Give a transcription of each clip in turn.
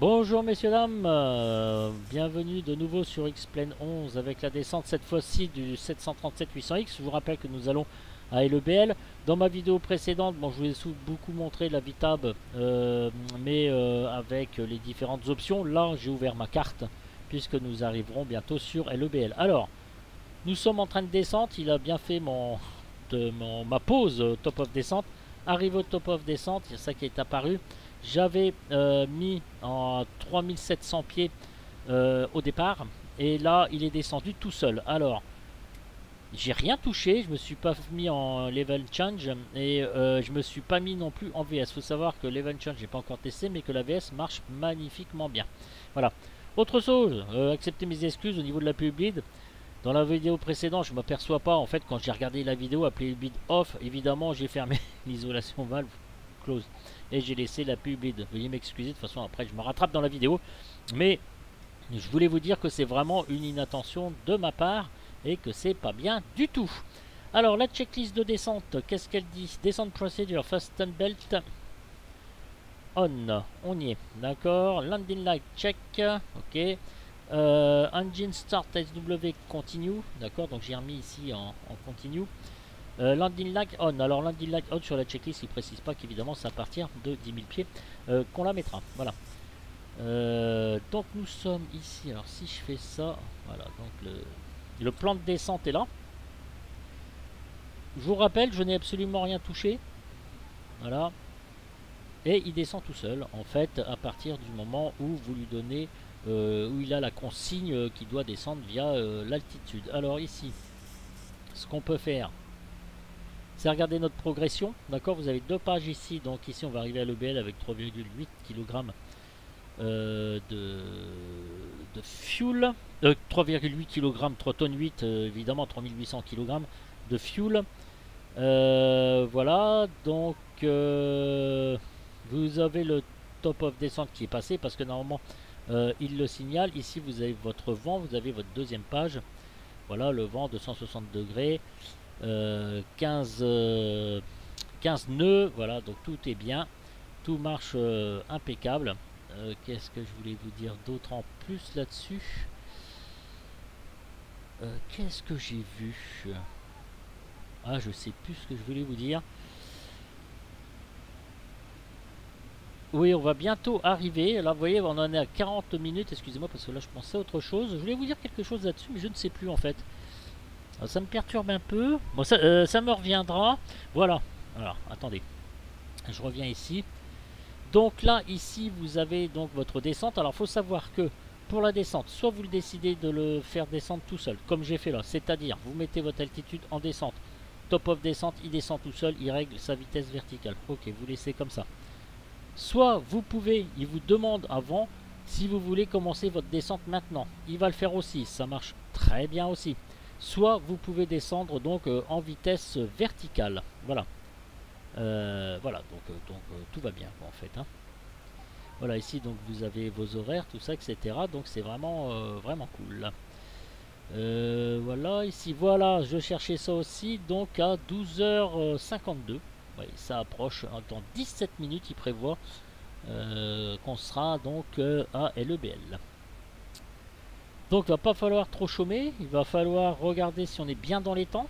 Bonjour messieurs dames, bienvenue de nouveau sur X-Plane 11 avec la descente cette fois-ci du 737-800X. Je vous rappelle que nous allons à LEBL. Dans ma vidéo précédente, bon, je vous ai beaucoup montré la VITAB, mais avec les différentes options. Là, j'ai ouvert ma carte puisque nous arriverons bientôt sur LEBL. Alors, nous sommes en train de descendre. Il a bien fait ma pause top of descente. Arrivé au top of descente, c'est ça qui est apparu. J'avais mis en 3700 pieds au départ. Et là, il est descendu tout seul. Alors, j'ai rien touché. Je me suis pas mis en level change. Et je me suis pas mis non plus en VS. Il faut savoir que level change, j'ai pas encore testé. Mais que la VS marche magnifiquement bien. Voilà. Autre chose, acceptez mes excuses au niveau de la pub lead. Dans la vidéo précédente, je ne m'aperçois pas. En fait, quand j'ai regardé la vidéo, appelée bid off, évidemment, j'ai fermé l'isolation valve close. Et j'ai laissé la pub lead. Veuillez m'excuser, de toute façon, après, je me rattrape dans la vidéo. Mais je voulais vous dire que c'est vraiment une inattention de ma part et que c'est pas bien du tout. Alors, la checklist de descente, qu'est-ce qu'elle dit? Descent procedure, fasten belt on y est, d'accord. Landing light check, ok. Engine start SW continue, d'accord, donc j'ai remis ici en continue. Landing light on, alors landing light on sur la checklist, il précise pas qu'évidemment c'est à partir de 10 000 pieds qu'on la mettra, voilà. Donc nous sommes ici, alors si je fais ça, voilà, donc le plan de descente est là. Je vous rappelle, je n'ai absolument rien touché, voilà. Et il descend tout seul, en fait, à partir du moment où vous lui donnez, où il a la consigne qui doit descendre via l'altitude. Alors ici, ce qu'on peut faire, c'est regarder notre progression. D'accord, vous avez deux pages ici. Donc ici, on va arriver à l'EBL avec 3,8 kg de fuel. 3,8 kg, 3 tonnes 8, évidemment 3800 kg de fuel. Voilà, donc vous avez le top of descente qui est passé parce que normalement il le signale. Ici vous avez votre vent, vous avez votre deuxième page. Voilà le vent 260 degrés, 15 nœuds, voilà, donc tout est bien, tout marche impeccable. Qu'est-ce que je voulais vous dire d'autre en plus là-dessus? Qu'est-ce que j'ai vu? Ah, je sais plus ce que je voulais vous dire. Oui, on va bientôt arriver. Là, vous voyez, on en est à 40 minutes. Excusez-moi, parce que là, je pensais à autre chose. Je voulais vous dire quelque chose là-dessus, mais je ne sais plus, en fait. Alors, ça me perturbe un peu. Bon, ça me reviendra. Voilà. Alors, attendez. Je reviens ici. Donc là, ici, vous avez donc votre descente. Alors, il faut savoir que pour la descente, soit vous le décidez de le faire descendre tout seul, comme j'ai fait là. C'est-à-dire, vous mettez votre altitude en descente. Top of descente, il descend tout seul. Il règle sa vitesse verticale. Ok, vous laissez comme ça. Soit vous pouvez, il vous demande avant si vous voulez commencer votre descente maintenant. Il va le faire aussi, ça marche très bien aussi. Soit vous pouvez descendre donc en vitesse verticale. Voilà. Voilà, donc tout va bien en fait. Hein. Voilà, ici donc vous avez vos horaires, tout ça, etc. Donc c'est vraiment, vraiment cool. Voilà, ici, voilà, je cherchais ça aussi. Donc à 12h52. Oui, ça approche. Dans 17 minutes, il prévoit qu'on sera donc à LEBL. Donc il va pas falloir trop chômer. Il va falloir regarder si on est bien dans les temps.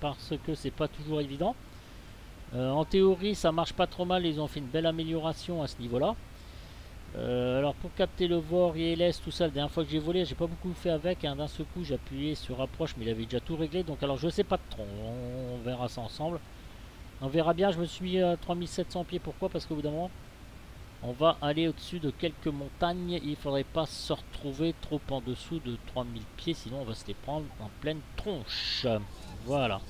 Parce que c'est pas toujours évident. En théorie, ça marche pas trop mal. Ils ont fait une belle amélioration à ce niveau-là. Alors pour capter le VOR, ILS, tout ça, la dernière fois que j'ai volé, j'ai pas beaucoup fait avec. Hein. D'un seul coup, j'ai appuyé sur approche, mais il avait déjà tout réglé. Donc alors je sais pas trop. On verra ça ensemble. On verra bien, je me suis mis à 3700 pieds. Pourquoi? Parce qu'au bout d'un moment, on va aller au-dessus de quelques montagnes. Il ne faudrait pas se retrouver trop en dessous de 3000 pieds. Sinon, on va se les prendre en pleine tronche. Voilà.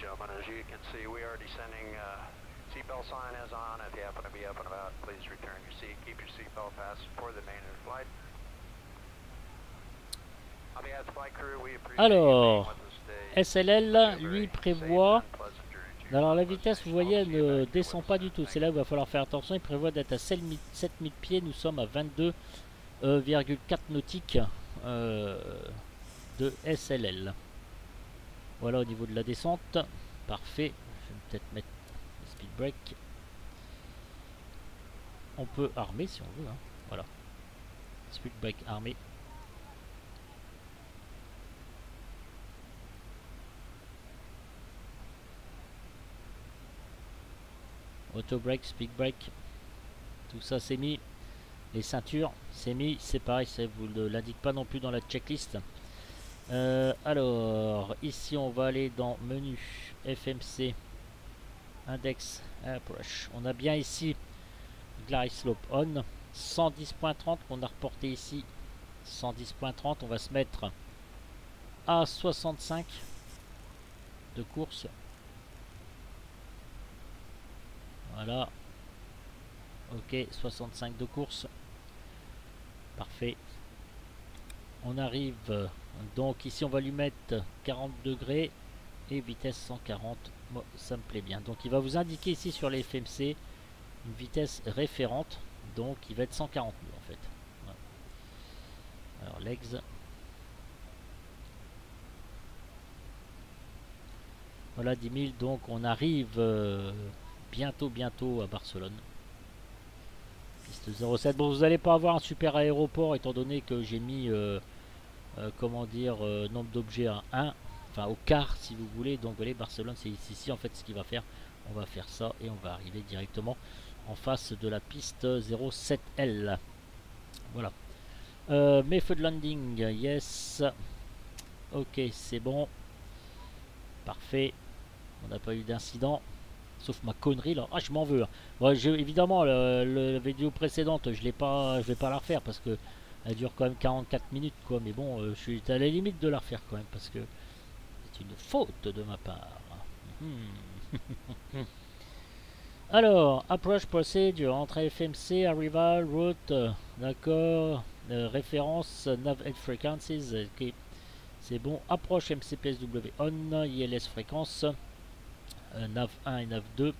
Gentlemen, as you can see, we are descending. Seatbelt sign is on. If you happen to be up and about, please return your seat. Keep your seatbelt fastened for the main flight. On behalf of the flight crew, we appreciate Alors, SLL, lui, prévoit... Alors la vitesse, vous voyez, elle ne descend pas du tout. C'est là où il va falloir faire attention. Il prévoit d'être à 7000 pieds. Nous sommes à 22,4 nautiques. de SLL. Voilà au niveau de la descente. Parfait. Je vais peut-être mettre le speed brake. On peut armer si on veut. Hein. Voilà. Speed brake armé. Auto brake, speed brake. Tout ça c'est mis. Les ceintures, c'est mis. C'est pareil, ça vous ne l'indique pas non plus dans la checklist. Alors, ici on va aller dans menu FMC Index Approach. On a bien ici Glide Slope On 110.30 qu'on a reporté ici. 110.30, on va se mettre à 65 de course. Voilà. Ok, 65 de course. Parfait. On arrive, donc ici on va lui mettre 40 degrés et vitesse 140. Moi, ça me plaît bien. Donc il va vous indiquer ici sur les FMC une vitesse référente. Donc il va être 140 nœuds en fait. Voilà. Alors legs. Voilà 10 000. Donc on arrive bientôt à Barcelone. Piste 07. Bon, vous n'allez pas avoir un super aéroport étant donné que j'ai mis comment dire nombre d'objets à 1. Enfin au quart si vous voulez. Donc vous voyez Barcelone c'est ici en fait ce qu'il va faire. On va faire ça et on va arriver directement en face de la piste 07L. Voilà. Method landing, yes. Ok, c'est bon. Parfait. On n'a pas eu d'incident. Sauf ma connerie là. Ah, je m'en veux. Hein. Bon, évidemment, la vidéo précédente, je vais pas la refaire parce que elle dure quand même 44 minutes quoi. Mais bon, je suis à la limite de la refaire quand même parce que c'est une faute de ma part. Alors, approach procedure, entrée FMC, arrival, route, d'accord, référence, nav and frequencies, ok, c'est bon, approche MCPSW on, ILS fréquence, nav 1 et nav 2,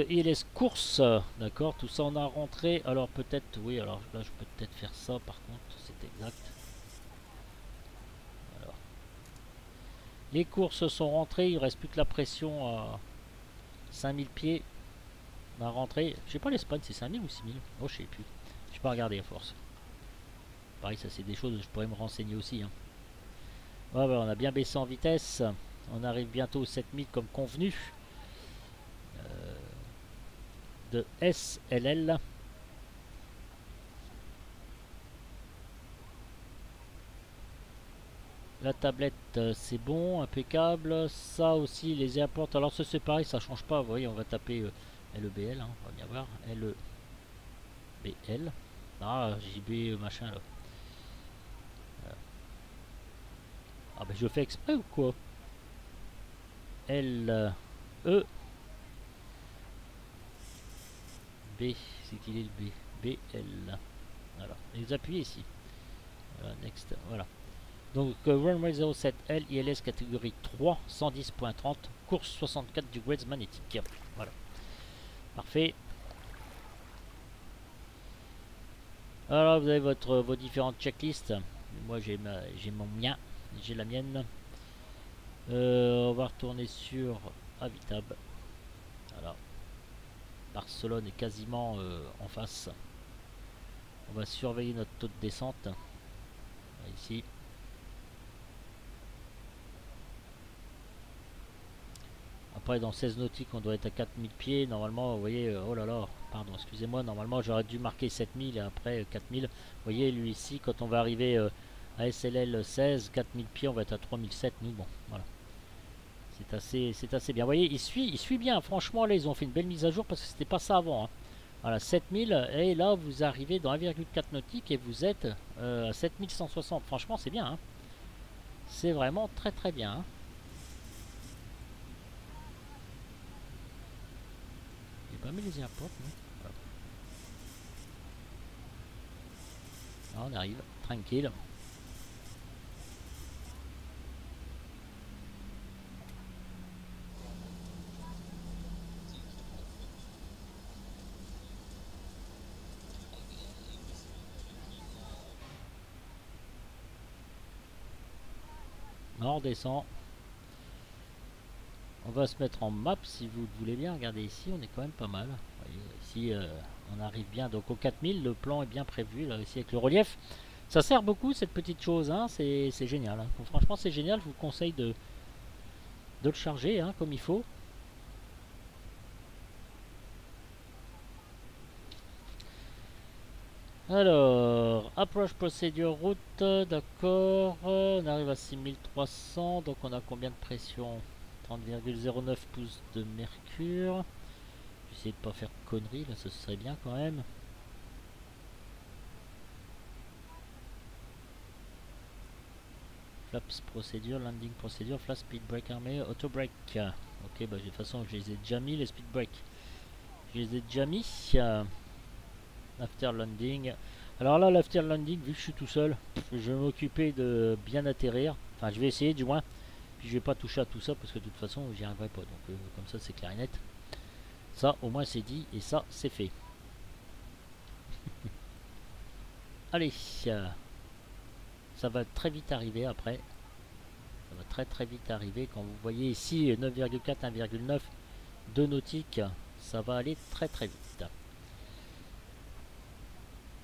ILS course, d'accord, tout ça on a rentré, alors peut-être, oui, alors là je peux peut-être faire ça par contre, c'est exact. Alors, les courses sont rentrées, il ne reste plus que la pression à 5000 pieds. On a rentré, je sais pas l'Espagne c'est 5000 ou 6000. Oh je sais plus. Je vais pas regarder à force. Pareil ça c'est des choses je pourrais me renseigner aussi. Hein. Ouais, bah, on a bien baissé en vitesse. On arrive bientôt aux 7000 comme convenu. De SLL. La tablette c'est bon, impeccable. Ça aussi les airports. Alors ça c'est pareil, ça change pas. Vous voyez on va taper LEBL, hein, on va bien voir. LEBL. Ah JB machin là. Ah ben je fais exprès ou quoi? L E B, c'est qu'il est le B. B L. Voilà. Et vous appuyez ici. Voilà, next. Voilà. Donc runway 07 L ILS catégorie 3 110.30 course 64 du Grades magnétique. Voilà. Parfait. Alors vous avez vos différentes checklists. Moi j'ai mon mien. J'ai la mienne. On va retourner sur Habitab. Voilà. Barcelone est quasiment en face. On va surveiller notre taux de descente. Ici. Après dans 16 nautiques on doit être à 4000 pieds. Normalement vous voyez, oh là là, pardon excusez-moi, normalement j'aurais dû marquer 7000 et après 4000. Vous voyez lui ici quand on va arriver à SLL 16, 4000 pieds on va être à 3007 nous, bon voilà. C'est assez bien. Vous voyez, il suit bien. Franchement, là, ils ont fait une belle mise à jour parce que c'était pas ça avant. Hein. Voilà, 7000. Et là, vous arrivez dans 1,4 nautique et vous êtes à 7160. Franchement, c'est bien. Hein. C'est vraiment très très bien. Hein. J'ai pas mis les airports. Voilà. Là, on arrive. Tranquille. On redescend. On va se mettre en map si vous le voulez bien. Regardez ici, on est quand même pas mal. Vous voyez, ici, on arrive bien. Donc au 4000, le plan est bien prévu là aussi avec le relief. Ça sert beaucoup cette petite chose, hein. C'est génial. Hein. Donc, franchement, c'est génial. Je vous conseille de le charger hein, comme il faut. Alors, approach procedure route, d'accord. On arrive à 6300, donc on a combien de pression? 30,09 pouces de mercure. J'essaie de pas faire de conneries, là, ce serait bien quand même. Flaps procédure, landing procédure, flash speed brake armé, auto brake. Ok, bah de toute façon, je les ai déjà mis, les speed brake. Je les ai déjà mis. After landing. Alors là, l'after landing, vu que je suis tout seul, je vais m'occuper de bien atterrir. Enfin, je vais essayer du moins. Puis je vais pas toucher à tout ça parce que de toute façon, j'y arriverai pas. Donc comme ça, c'est clair et net. Ça, au moins, c'est dit et ça, c'est fait. Allez, ça va très vite arriver après. Ça va très très vite arriver. Quand vous voyez ici 9,4, 1,9 de nautique, ça va aller très très vite.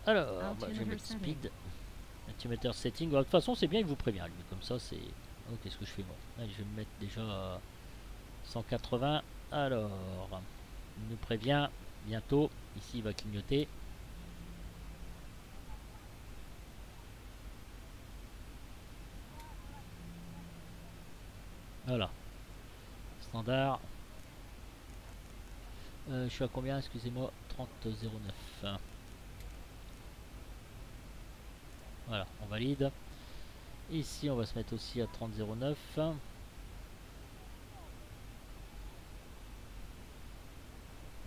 Alors, bah, je vais mettre speed. Altimeter setting. De toute façon, c'est bien, il vous prévient lui. Comme ça, c'est. Oh, qu'est-ce que je fais moi? Allez, je vais me mettre déjà à 180. Alors, il nous prévient bientôt. Ici, il va clignoter. Voilà. Standard. Je suis à combien? Excusez-moi. 30,09. Voilà, on valide. Ici, on va se mettre aussi à 30,09.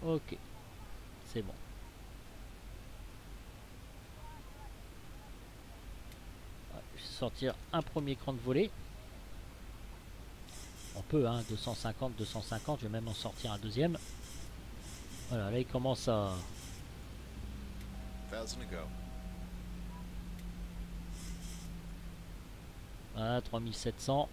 Ok, c'est bon. Ouais, je vais sortir un premier cran de volée. On peut, hein, 250, 250. Je vais même en sortir un deuxième. Voilà, là, il commence à... Voilà, 3700.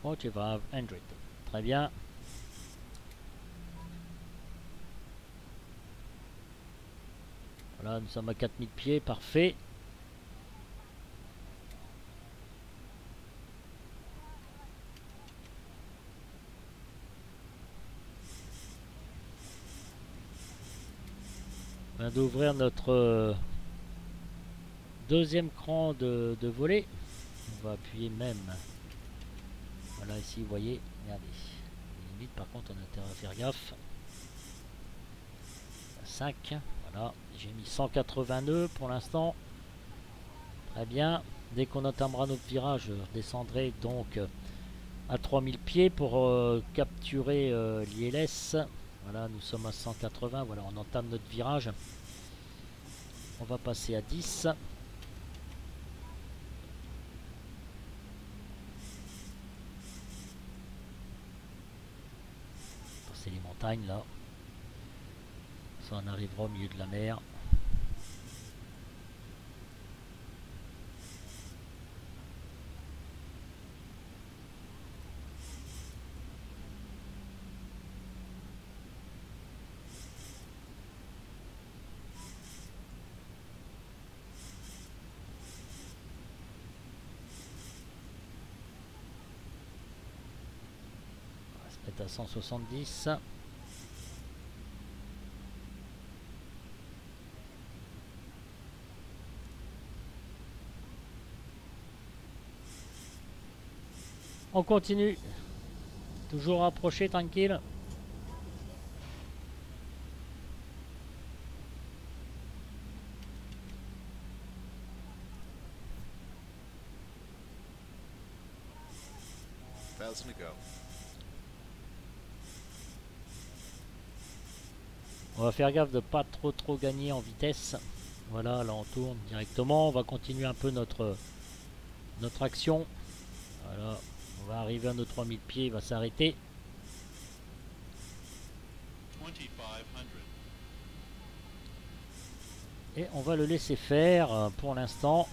Oh, tu vas 100. Très bien. Voilà, nous sommes à 4000 pieds. Parfait. On vient d'ouvrir notre deuxième cran de volée. On va appuyer même. Voilà, ici, vous voyez. Regardez. Limite, par contre, on a intérêt à faire gaffe. 5. Voilà. J'ai mis 180 nœuds pour l'instant. Très bien. Dès qu'on entamera notre virage, je redescendrai donc à 3000 pieds pour capturer l'ILS. Voilà, nous sommes à 180. Voilà, on entame notre virage. On va passer à 10. C'est les montagnes là. Ça, on arrivera au milieu de la mer. On va se mettre à 170. On continue. Toujours rapproché, tranquille. On va faire gaffe de pas trop gagner en vitesse. Voilà, là on tourne directement. On va continuer un peu notre Notre action, voilà, on va arriver à nos 3000 pieds, il va s'arrêter. 2500. Et on va le laisser faire pour l'instant.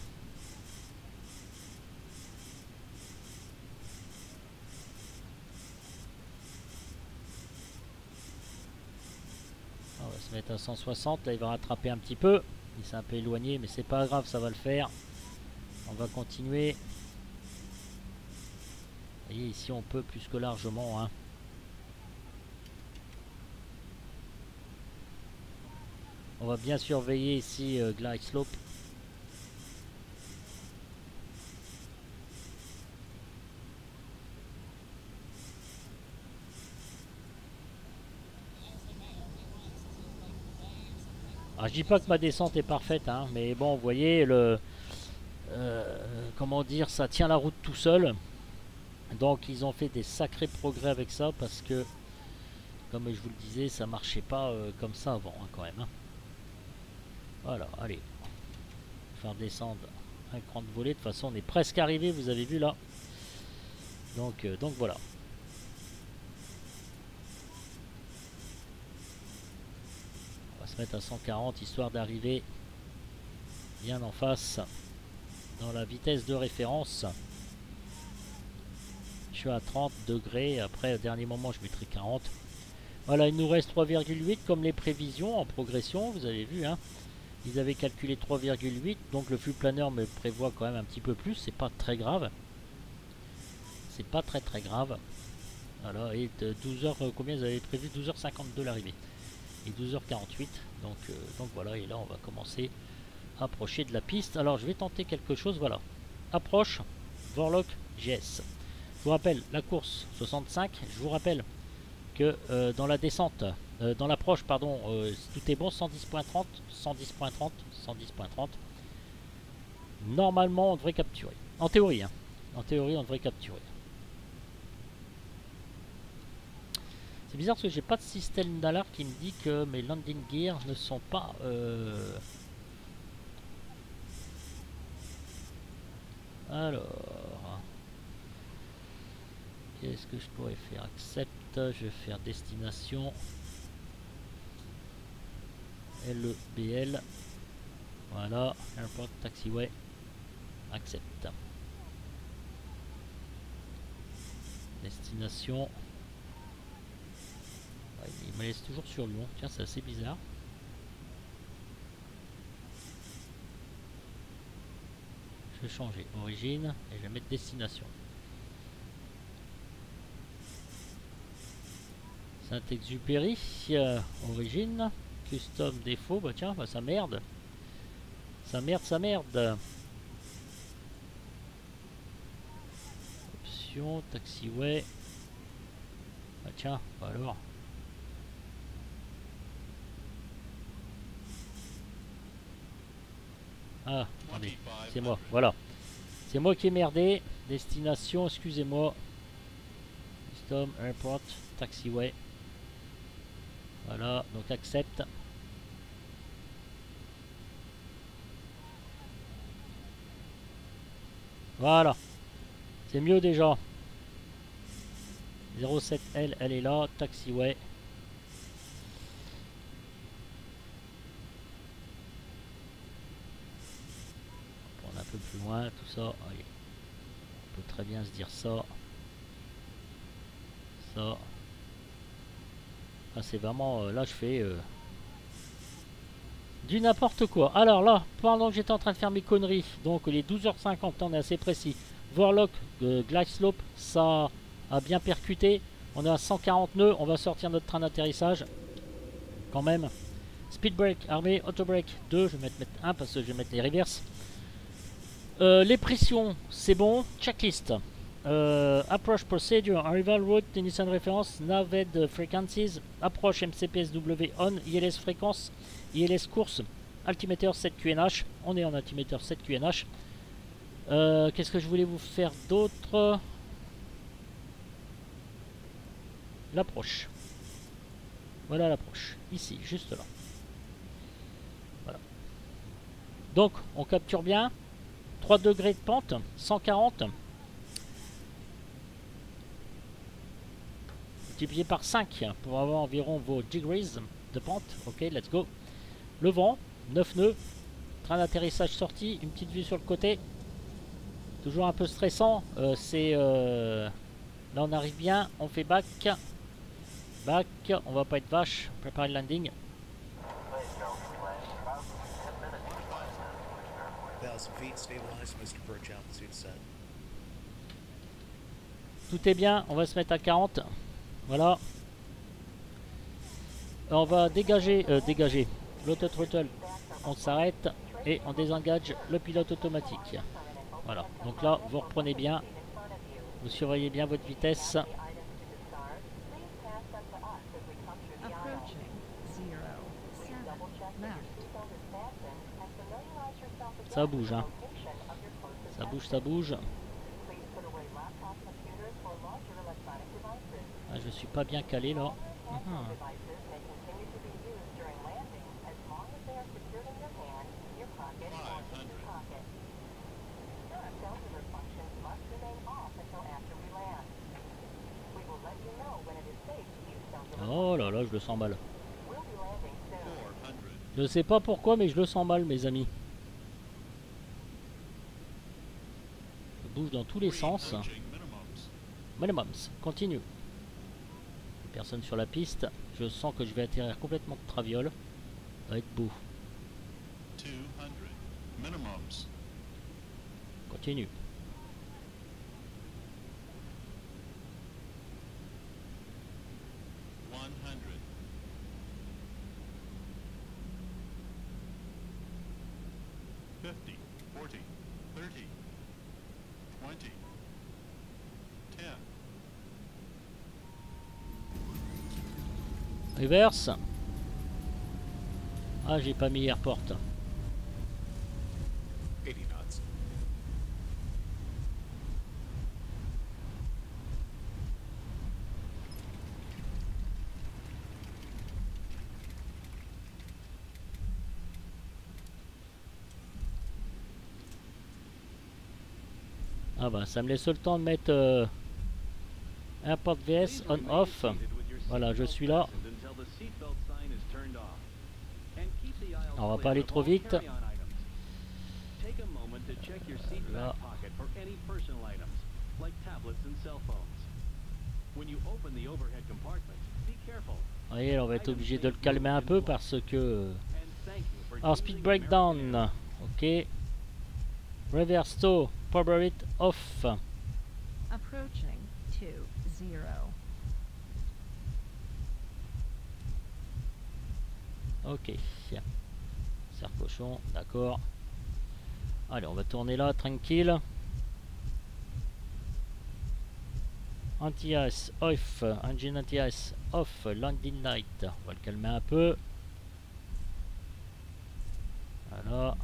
On va se mettre à 160, là il va rattraper un petit peu. Il s'est un peu éloigné, mais c'est pas grave, ça va le faire. On va continuer. Vous voyez, ici on peut plus que largement. Hein. On va bien surveiller ici Glide Slope. Alors, je dis pas que ma descente est parfaite, hein, mais bon, vous voyez, comment dire, ça tient la route tout seul. Donc ils ont fait des sacrés progrès avec ça parce que, comme je vous le disais, ça marchait pas comme ça avant hein, quand même. Hein. Voilà, allez. Faire descendre un cran de volée. De toute façon, on est presque arrivé, vous avez vu là. Donc voilà. On va se mettre à 140 histoire d'arriver bien en face dans la vitesse de référence. Je suis à 30 degrés. Après, au dernier moment, je mettrai 40. Voilà, il nous reste 3,8 comme les prévisions en progression. Vous avez vu, hein. Ils avaient calculé 3,8. Donc le flux planeur me prévoit quand même un petit peu plus. C'est pas très grave. C'est pas très grave. Voilà, et de 12h, combien vous avez prévu? 12h52 l'arrivée. Et 12h48. Donc voilà, et là on va commencer à approcher de la piste. Alors je vais tenter quelque chose, voilà. Approche, Vorlok GS. Je vous rappelle, la course 65, je vous rappelle que dans la descente, dans l'approche, pardon, tout est bon, 110.30, 110.30, 110.30. Normalement, on devrait capturer. En théorie, hein. En théorie, on devrait capturer. C'est bizarre parce que j'ai pas de système d'alarme qui me dit que mes landing gears ne sont pas... Alors... Qu'est-ce que je pourrais faire? Accepte, je vais faire destination. LEBL. Voilà, Airport Taxiway. Accepte. Destination. Ouais, il me laisse toujours sur Lyon. Tiens, c'est assez bizarre. Je vais changer origine et je vais mettre destination. Saint-Exupéry, origine, custom défaut, bah tiens, bah ça merde. Ça merde. Option, taxiway. Bah tiens, bah alors. Ah, attendez, c'est moi, voilà. C'est moi qui ai merdé. Destination, excusez-moi. Custom, airport, taxiway. Voilà, donc accepte. Voilà. C'est mieux déjà. 07L, elle est là. Taxiway. On va prendre un peu plus loin, tout ça. Allez. On peut très bien se dire ça. Ça. Ah, c'est vraiment... là, je fais... du n'importe quoi. Alors là, pendant que j'étais en train de faire mes conneries, donc les 12h50, on est assez précis. Vorlok, Glide Slope, ça a bien percuté. On est à 140 nœuds, on va sortir notre train d'atterrissage. Quand même. Speed brake, armée, auto brake 2, je vais mettre 1 parce que je vais mettre les reverses. Les pressions, c'est bon. Checklist. Approach procedure, arrival route, Nissan référence, naved frequencies, approche MCPSW on, ILS fréquence, ILS course, altimeter 7 QNH, on est en altimeter 7 QNH. Qu'est-ce que je voulais vous faire d'autre? L'approche. Voilà l'approche, ici, juste là. Voilà. Donc, on capture bien. 3 degrés de pente, 140. Multiplié par 5 pour avoir environ vos degrees de pente. Ok, let's go. Le vent, 9 nœuds. Train d'atterrissage sorti, une petite vue sur le côté. Toujours un peu stressant. Là on arrive bien, on fait back. Back, on va pas être vache. Préparer le landing. 1,000 feet, stabilized, Mr. Birch, altitude set. Tout est bien, on va se mettre à 40. Voilà. On va dégager l'auto-throttle. On s'arrête et on désengage le pilote automatique. Voilà. Donc là, vous reprenez bien. Vous surveillez bien votre vitesse. Ça bouge, hein. Ça bouge, ça bouge. Ah, je suis pas bien calé là. Oh là là, je le sens mal. Je sais pas pourquoi, mais je le sens mal, mes amis. Je bouge dans tous les sens. Minimums, continue. Personne sur la piste. Je sens que je vais atterrir complètement de traviole. Ça va être beau. 200 minimums. Continue. Reverse. Ah, j'ai pas mis airport. 80 knots. Ah bah, ça me laisse le temps de mettre Airport VS on off. Voilà, je suis là. Alors, on va pas aller trop vite. Là. Vous voyez, on va être obligé de le calmer un peu parce que... Alors, speed breakdown. Ok. Reverse tow. Power it off. Approaching 20. Ok. Serre-cochon, d'accord. Allez, on va tourner là, tranquille. Anti-ice off, engine anti-ice off, landing light. On va le calmer un peu. Voilà.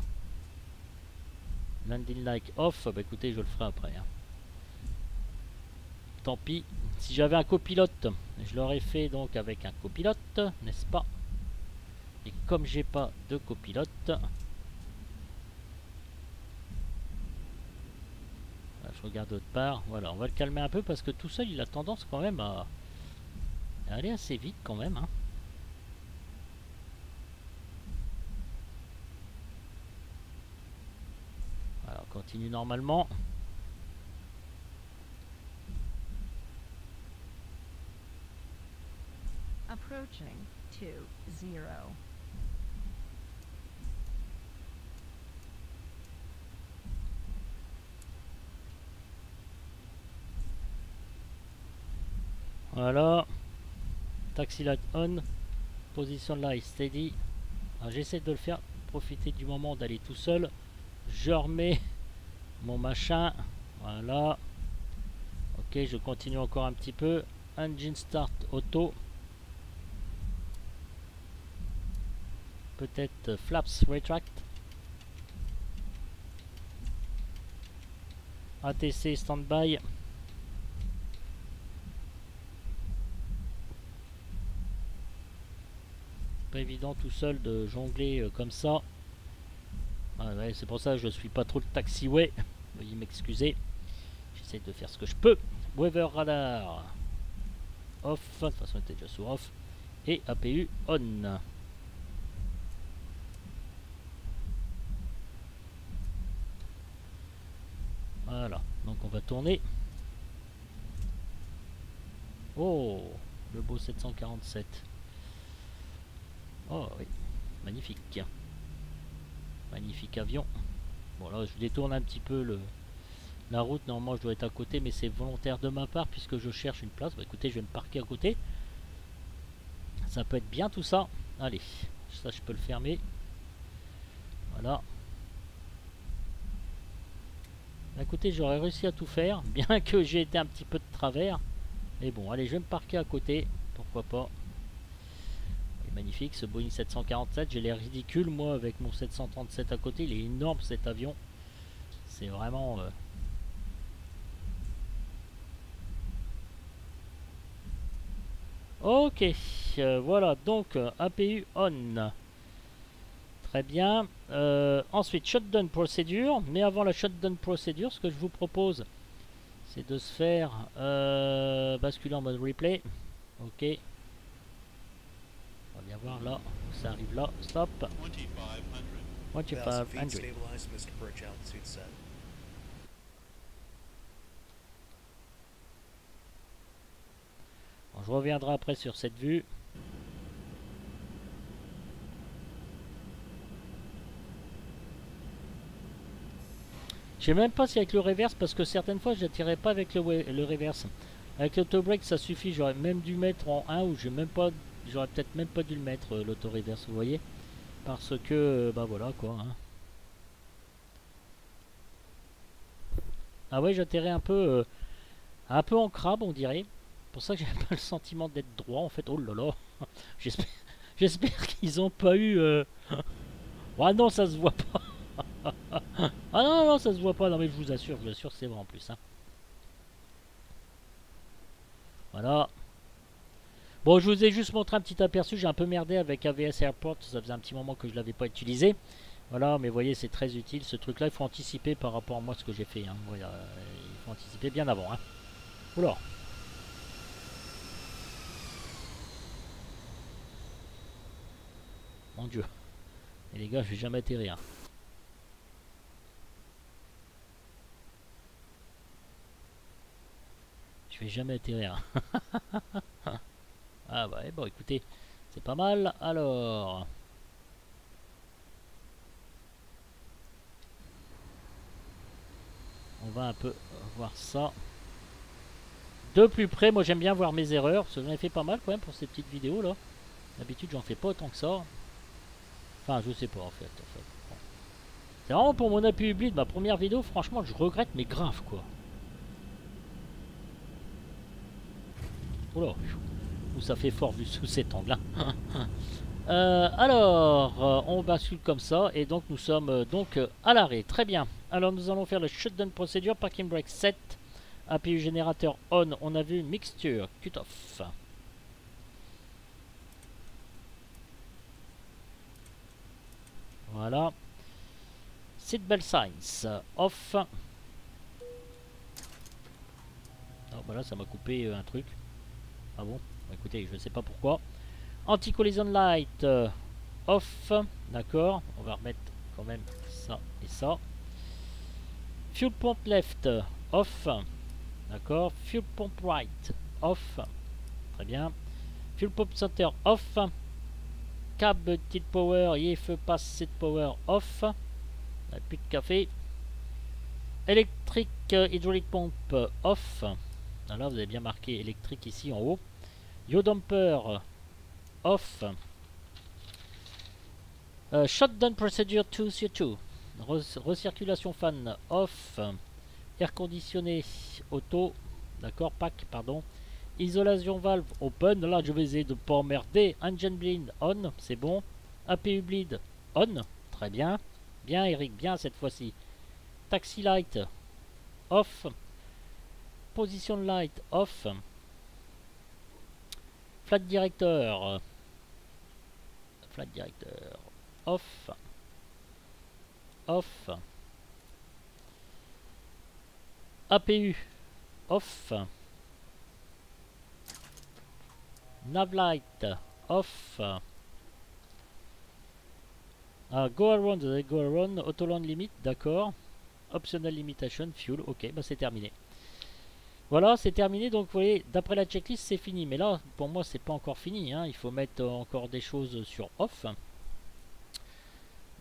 Landing light off. Bah écoutez, je le ferai après. Hein. Tant pis. Si j'avais un copilote, je l'aurais fait donc avec un copilote, n'est-ce pas? Et comme j'ai pas de copilote, je regarde d'autre part. Voilà, on va le calmer un peu parce que tout seul il a tendance quand même à aller assez vite quand même. Hein. Voilà, on continue normalement. Approaching 20. Voilà. Taxi light on. Position light steady. J'essaie de le faire profiter du moment d'aller tout seul. Je remets mon machin. Voilà. Ok, je continue encore un petit peu. Engine start auto. Peut-être flaps retract. ATC standby. Pas évident tout seul de jongler comme ça. Ah ouais, c'est pour ça que je suis pas trop le taxiway. Veuillez m'excuser. J'essaie de faire ce que je peux. Weather radar. Off. De toute façon, il était déjà sous off. Et APU on. Voilà. Donc on va tourner. Oh, le beau 747. Oh oui, magnifique. Magnifique avion. Bon là je détourne un petit peu la route. Normalement je dois être à côté, mais c'est volontaire de ma part puisque je cherche une place. Bah écoutez, je vais me parquer à côté. Ça peut être bien tout ça. Allez, ça je peux le fermer. Voilà. Écoutez, j'aurais réussi à tout faire, bien que j'ai été un petit peu de travers. Mais bon, allez, je vais me parquer à côté. Pourquoi pas. Magnifique ce Boeing 747, j'ai l'air ridicule moi avec mon 737 à côté, il est énorme cet avion, c'est vraiment ok, voilà donc APU on, très bien. Ensuite shutdown procedure, mais avant la shutdown procedure, ce que je vous propose c'est de se faire basculer en mode replay. Ok. On va bien voir là, ça arrive là, stop. 2500. 1,000 feet 2500. stabilized, Mr. Perch, altitude set. Bon, je reviendrai après sur cette vue. Je sais même pas si avec le reverse, parce que certaines fois je n'attirais pas avec le reverse. Avec l'auto-break ça suffit, j'aurais même dû mettre en 1 ou j'aurais peut-être même pas dû le mettre l'auto-reverse, vous voyez. Parce que, bah voilà quoi. Hein. Ah ouais, j'atterrais un peu en crabe on dirait. C'est pour ça que j'ai pas le sentiment d'être droit en fait. Oh là là. J'espère qu'ils ont pas eu... Ah non, ça se voit pas. Ah non, non, ça se voit pas. Non mais je vous assure c'est vrai en plus. Hein. Voilà. Bon, je vous ai juste montré un petit aperçu. J'ai un peu merdé avec AVS Airport. Ça faisait un petit moment que je l'avais pas utilisé. Voilà, mais vous voyez, c'est très utile. Ce truc-là, il faut anticiper par rapport à moi ce que j'ai fait. Hein. Voilà, il faut anticiper bien avant. Hein. Oula. Mon Dieu. Et les gars, je vais jamais atterrir. Je vais jamais atterrir. Ah ouais, bon écoutez, c'est pas mal. Alors... On va un peu voir ça. De plus près, moi j'aime bien voir mes erreurs. Parce que j'en ai fait pas mal quand même pour ces petites vidéos là. D'habitude j'en fais pas autant que ça. Enfin je sais pas en fait. Bon. C'est vraiment pour mon appui public de ma première vidéo. Franchement je regrette mais grave quoi. Oula. Où ça fait fort vu sous cet angle là. Alors on bascule comme ça. Et donc nous sommes donc à l'arrêt. Très bien. Alors nous allons faire le shutdown procedure. Parking brake set. APU générateur on. On a vu mixture. Cut off. Voilà. Seatbelt signs off. Oh, voilà, ça m'a coupé un truc. Ah bon? Écoutez, je ne sais pas pourquoi. Anti-collision light off. D'accord. On va remettre quand même ça et ça. Fuel pump left off. D'accord. Fuel pump right off. Très bien. Fuel pump center off. Cab tilt power, IFE pass set power off. Plus de café. Électrique hydraulic pump off. Alors vous avez bien marqué électrique ici en haut. Yaw damper off. Shutdown procedure 2 CO2. Recirculation fan off. Air conditionné auto. D'accord, pack, pardon. Isolation valve open. Là je vais essayer de ne pas emmerder. Engine bleed on, c'est bon. APU bleed on. Très bien. Bien Eric, bien cette fois-ci. Taxi light off. Position light off. Flat directeur. Flat directeur off. off. APU, off. Navlight, off. Go around, autoland limit, d'accord. Optional limitation, fuel, ok, bah c'est terminé. Voilà, c'est terminé, donc vous voyez, d'après la checklist, c'est fini. Mais là, pour moi, c'est pas encore fini, hein. Il faut mettre encore des choses sur off.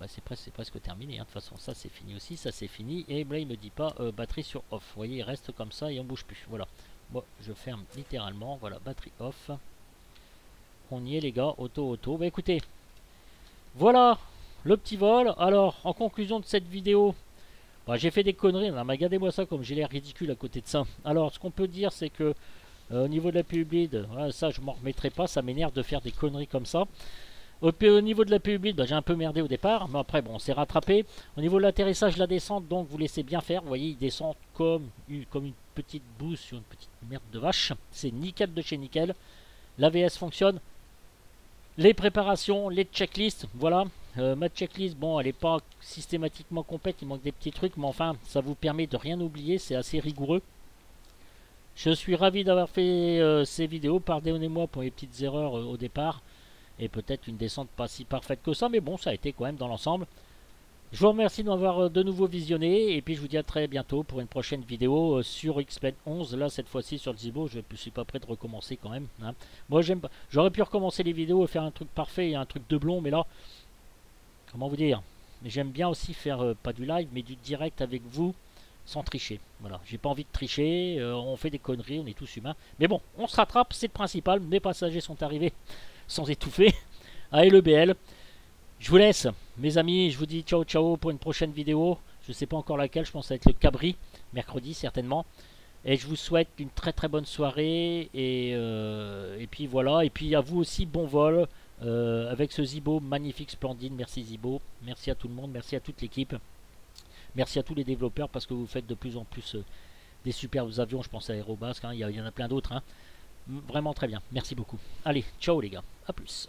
Bah, c'est presque terminé, hein. De toute façon, ça c'est fini aussi, ça c'est fini. Et là, il me dit pas batterie sur off. Vous voyez, il reste comme ça et on bouge plus. Voilà, moi, je ferme littéralement. Voilà, batterie off. On y est, les gars, auto. Bah écoutez, voilà le petit vol. Alors, en conclusion de cette vidéo, bah, j'ai fait des conneries, mais regardez-moi ça comme j'ai l'air ridicule à côté de ça. Alors, ce qu'on peut dire, c'est que au niveau de la PU Bleed, ça je m'en remettrai pas, ça m'énerve de faire des conneries comme ça. Au niveau de la PU Bleed, bah, j'ai un peu merdé au départ, mais après, bon, on s'est rattrapé. Au niveau de l'atterrissage, la descente, donc vous laissez bien faire. Vous voyez, il descend comme une petite bouse sur une petite merde de vache. C'est nickel de chez nickel. L'AVS fonctionne. Les préparations, les checklists, voilà. Ma checklist, bon, elle n'est pas systématiquement complète, il manque des petits trucs, mais enfin, ça vous permet de rien oublier, c'est assez rigoureux. Je suis ravi d'avoir fait ces vidéos, pardonnez-moi pour les petites erreurs au départ, et peut-être une descente pas si parfaite que ça, mais bon, ça a été quand même dans l'ensemble. Je vous remercie de m'avoir de nouveau visionné, et puis je vous dis à très bientôt pour une prochaine vidéo sur X-Plane 11. Là, cette fois-ci sur le Zibo, je ne suis pas prêt de recommencer quand même, hein. Moi, j'aime pas. J'aurais pu recommencer les vidéos et faire un truc parfait et un truc de blond, mais là, comment vous dire, j'aime bien aussi faire pas du live, mais du direct avec vous, sans tricher. Voilà, j'ai pas envie de tricher, on fait des conneries, on est tous humains. Mais bon, on se rattrape, c'est le principal. Mes passagers sont arrivés sans étouffer. Allez, le BL. Je vous laisse, mes amis, je vous dis ciao ciao pour une prochaine vidéo. Je ne sais pas encore laquelle, je pense que ça va être le Cabri, mercredi certainement. Et je vous souhaite une très très bonne soirée. Et puis voilà, et puis à vous aussi, bon vol avec ce Zibo magnifique, splendide. Merci Zibo, merci à tout le monde, merci à toute l'équipe. Merci à tous les développeurs parce que vous faites de plus en plus des superbes avions. Je pense à Aérobasque, hein, il y en a plein d'autres, hein. Vraiment très bien, merci beaucoup. Allez, ciao les gars, à plus.